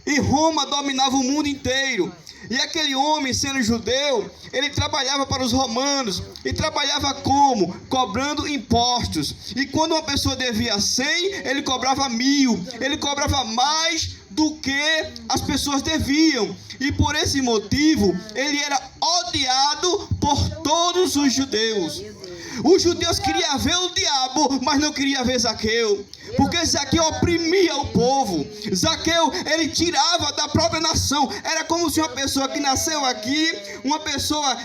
E Roma dominava o mundo inteiro. E aquele homem, sendo judeu, ele trabalhava para os romanos. E trabalhava como? Cobrando impostos. E quando uma pessoa devia 100, ele cobrava 1000. Ele cobrava mais do que as pessoas deviam. E por esse motivo, ele era odiado por todos os judeus. Os judeus queriam ver o diabo, mas não queriam ver Zaqueu. Porque Zaqueu oprimia o povo. Zaqueu, ele tirava da própria nação. Era como se uma pessoa que nasceu aqui, uma pessoa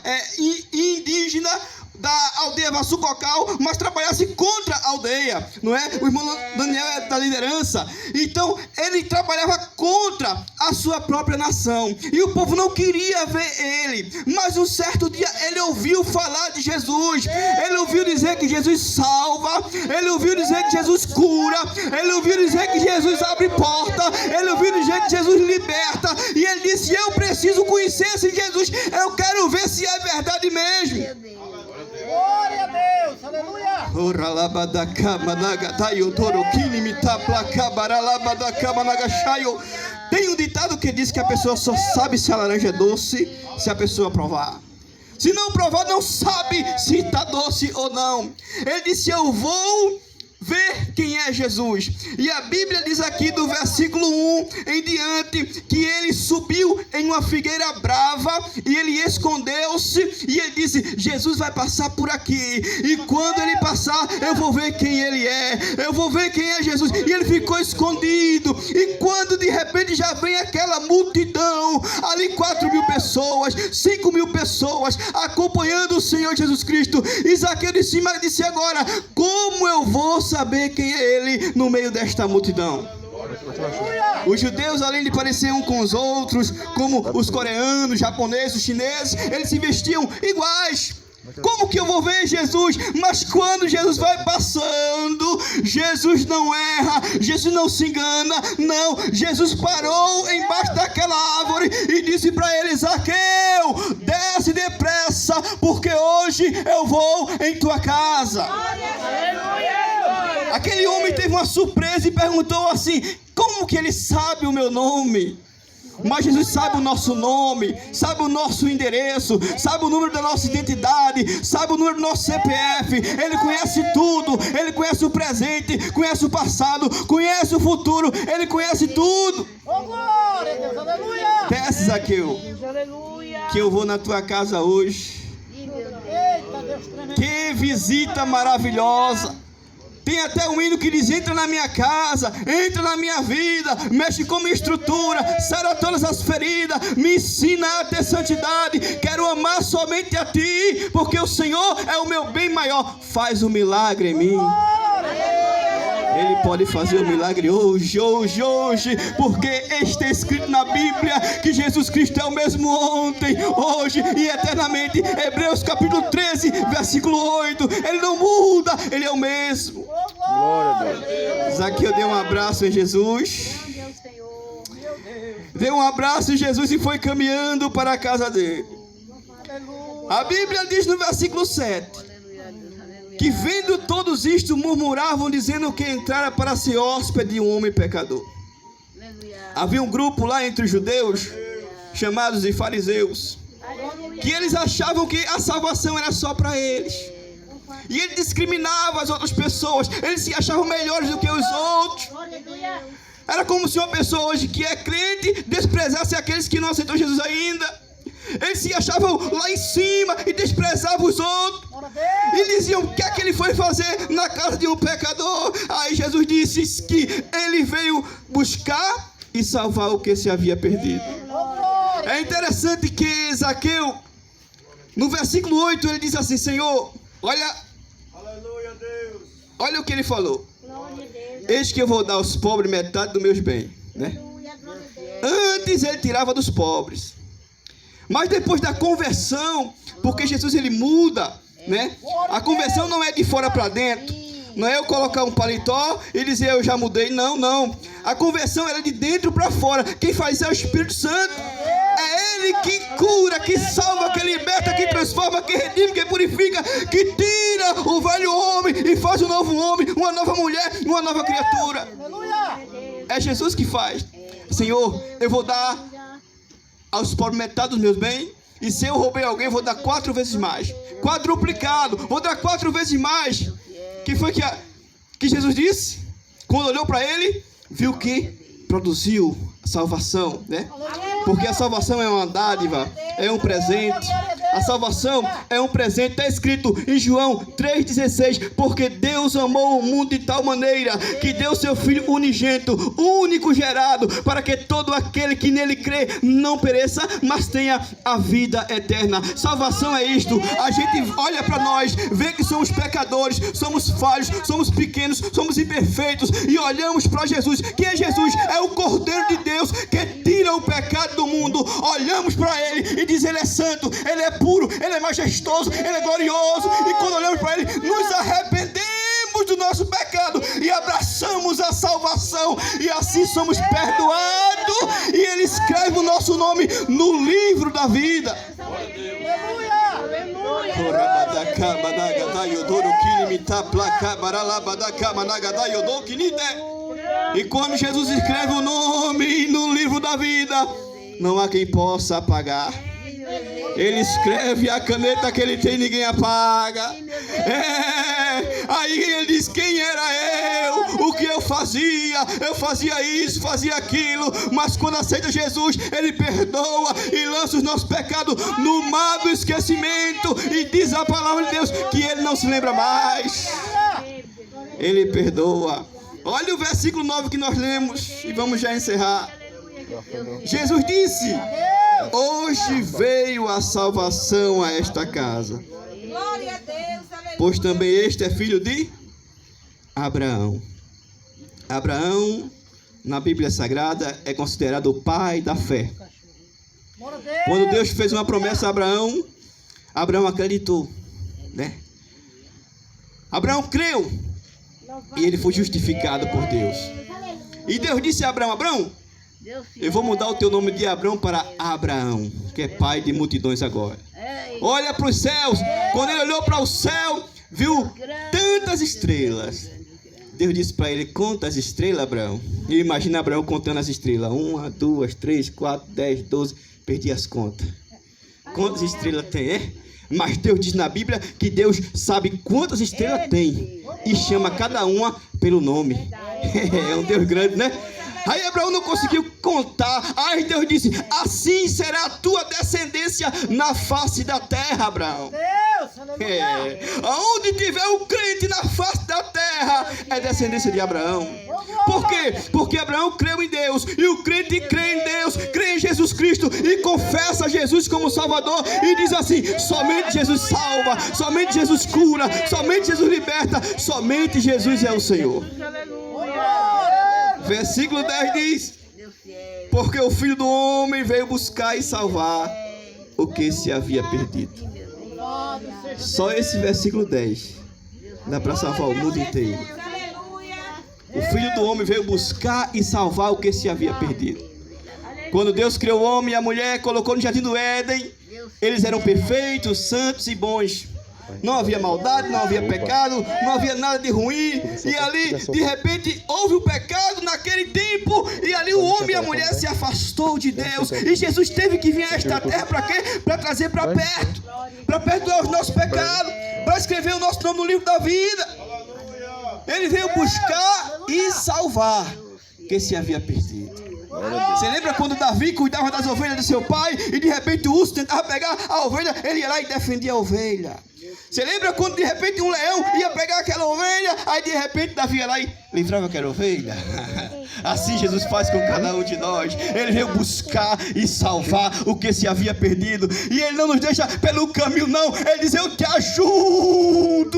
indígena da aldeia Vassucocal, mas trabalhasse contra a aldeia, não é? O irmão Daniel é da liderança. Então ele trabalhava contra a sua própria nação, e o povo não queria ver ele. Mas um certo dia ele ouviu falar de Jesus. Ele ouviu dizer que Jesus salva. Ele ouviu dizer que Jesus cura. Ele ouviu dizer que Jesus abre porta. Ele ouviu dizer que Jesus liberta. E ele disse: eu preciso conhecer esse Jesus. Eu quero ver se é verdade mesmo. Glória a Deus, aleluia. Tem um ditado que diz que a pessoa só sabe se a laranja é doce se a pessoa provar. Se não provar, não sabe se está doce ou não. Ele disse: eu vou ver quem é Jesus. E a Bíblia diz aqui do versículo 1 em diante que ele subiu em uma figueira brava e ele escondeu-se, e ele disse: Jesus vai passar por aqui, e quando ele passar eu vou ver quem ele é, eu vou ver quem é Jesus. E ele ficou escondido, e quando de repente já vem aquela multidão ali, 4.000 pessoas, 5.000 pessoas acompanhando o Senhor Jesus Cristo. E Zaqueu disse agora: como eu vou saber quem é ele no meio desta multidão? Os judeus, além de parecer uns com os outros, como os coreanos, japoneses, chineses, eles se vestiam iguais. Como que eu vou ver Jesus? Mas quando Jesus vai passando, Jesus não erra, Jesus não se engana, não. Jesus parou embaixo daquela árvore e disse para ele: Zaqueu, desce depressa, porque hoje eu vou em tua casa. Aquele homem teve uma surpresa e perguntou assim: como que ele sabe o meu nome? Mas Jesus sabe o nosso nome, sabe o nosso endereço, sabe o número da nossa identidade, sabe o número do nosso CPF. Ele conhece tudo. Ele conhece o presente, conhece o passado, conhece o futuro. Ele conhece tudo. Oh, glória a Deus, aleluia. Desce, Zaqueu, que eu vou na tua casa hoje. Eita, Deus tremendo. Que visita maravilhosa. Tem até um hino que diz: entra na minha casa, entra na minha vida, mexe com minha estrutura, sara todas as feridas, me ensina a ter santidade. Quero amar somente a ti, porque o Senhor é o meu bem maior. Faz um milagre em mim. Ele pode fazer o milagre hoje, porque está escrito na Bíblia que Jesus Cristo é o mesmo ontem, hoje e eternamente. Hebreus capítulo 13, versículo 8. Ele não muda, ele é o mesmo. Glória a Deus. Zaqueu deu um abraço em Jesus. Deu um abraço em Jesus e foi caminhando para a casa dele. A Bíblia diz no versículo 7 que, vendo todos isto, murmuravam, dizendo que entrara para ser hóspede de um homem pecador. Havia um grupo lá entre os judeus, chamados de fariseus, que eles achavam que a salvação era só para eles. E ele discriminava as outras pessoas. Eles se achavam melhores do que os outros. Era como se uma pessoa hoje que é crente desprezasse aqueles que não aceitam Jesus ainda. Eles se achavam lá em cima e desprezavam os outros. E diziam: o que é que ele foi fazer na casa de um pecador? Aí Jesus disse que ele veio buscar e salvar o que se havia perdido. É interessante que Zaqueu, no versículo 8, ele diz assim: Senhor, olha o que ele falou: eis que eu vou dar aos pobres metade dos meus bens, né? Antes ele tirava dos pobres, mas depois da conversão, porque Jesus ele muda, né? A conversão não é de fora para dentro. Não é eu colocar um paletó e dizer eu já mudei. Não. A conversão é de dentro para fora. Quem faz é o Espírito Santo. É Ele que cura, que salva, que liberta, que transforma, que redime, que purifica, que tira o velho homem e faz um novo homem, uma nova mulher, uma nova criatura. É Jesus que faz. Senhor, eu vou dar aos pobres metade dos meus bens, e se eu roubei alguém, eu vou dar 4 vezes mais. Quadruplicado, vou dar 4 vezes mais. Que foi que Jesus disse? Quando olhou para ele, viu que produziu a salvação, né? Porque a salvação é uma dádiva, é um presente. A salvação é um presente. Está escrito em João 3,16: porque Deus amou o mundo de tal maneira que deu seu Filho unigênito, único gerado, para que todo aquele que nele crê não pereça, mas tenha a vida eterna. Salvação é isto. A gente olha para nós, vê que somos pecadores, somos falhos, somos pequenos, somos imperfeitos, e olhamos para Jesus. Quem é Jesus? É o Cordeiro de Deus que tira o pecado do mundo. Olhamos para ele e diz: ele é santo, ele é puro, ele é majestoso, ele é glorioso. E quando olhamos para ele, nos arrependemos do nosso pecado e abraçamos a salvação, e assim somos perdoados, e ele escreve o nosso nome no livro da vida. E quando Jesus escreve o nome no livro da vida, não há quem possa apagar. Ele escreve, a caneta que ele tem ninguém apaga. Aí ele diz: quem era eu? O que eu fazia? Eu fazia isso, fazia aquilo. Mas quando aceita Jesus, ele perdoa e lança os nossos pecados no mar do esquecimento. E diz a palavra de Deus que ele não se lembra mais. Ele perdoa. Olha o versículo 9 que nós lemos e vamos já encerrar. Jesus disse: hoje veio a salvação a esta casa, pois também este é filho de Abraão. Abraão, na Bíblia Sagrada, é considerado o pai da fé. Quando Deus fez uma promessa a Abraão, Abraão acreditou, né? Abraão creu e ele foi justificado por Deus. E Deus disse a Abraão: Abraão, eu vou mudar o teu nome de Abraão para Abraão, que é pai de multidões agora. Olha para os céus. Quando ele olhou para o céu, viu tantas estrelas. Deus disse para ele: conta as estrelas, Abraão. E imagina Abraão contando as estrelas: 1, 2, 3, 4, 10, 12. Perdi as contas. Quantas estrelas tem, é? Mas Deus diz na Bíblia que Deus sabe quantas estrelas tem e chama cada uma pelo nome. É um Deus grande, né? Aí Abraão não conseguiu contar. Aí Deus disse: assim será a tua descendência na face da terra, Abraão. Aonde tiver um crente na face da terra, é descendência de Abraão. Por quê? Porque Abraão creu em Deus. E o crente crê em Deus, crê em Jesus Cristo e confessa Jesus como Salvador. E diz assim: somente Jesus salva, somente Jesus cura, somente Jesus liberta, somente Jesus é o Senhor. Versículo 10 diz: porque o Filho do Homem veio buscar e salvar o que se havia perdido. Só esse versículo 10 dá para salvar o mundo inteiro. O Filho do Homem veio buscar e salvar o que se havia perdido. Quando Deus criou o homem e a mulher, colocou no jardim do Éden, eles eram perfeitos, santos e bons. Não havia maldade, não havia pecado, não havia nada de ruim. E ali, de repente, houve o pecado naquele tempo. E ali o homem e a mulher se afastou de Deus. E Jesus teve que vir a esta terra para quê? Para trazer para perto. Para perdoar os nossos pecados. Para escrever o nosso nome no livro da vida. Ele veio buscar e salvar o que se havia perdido. Você lembra quando Davi cuidava das ovelhas do seu pai e de repente o urso tentava pegar a ovelha, ele ia lá e defendia a ovelha? Você lembra quando de repente um leão ia pegar aquela ovelha, aí de repente Davi ia lá e livrava aquela ovelha? Assim Jesus faz com cada um de nós. Ele veio buscar e salvar o que se havia perdido. E ele não nos deixa pelo caminho, não. Ele diz: eu te ajudo.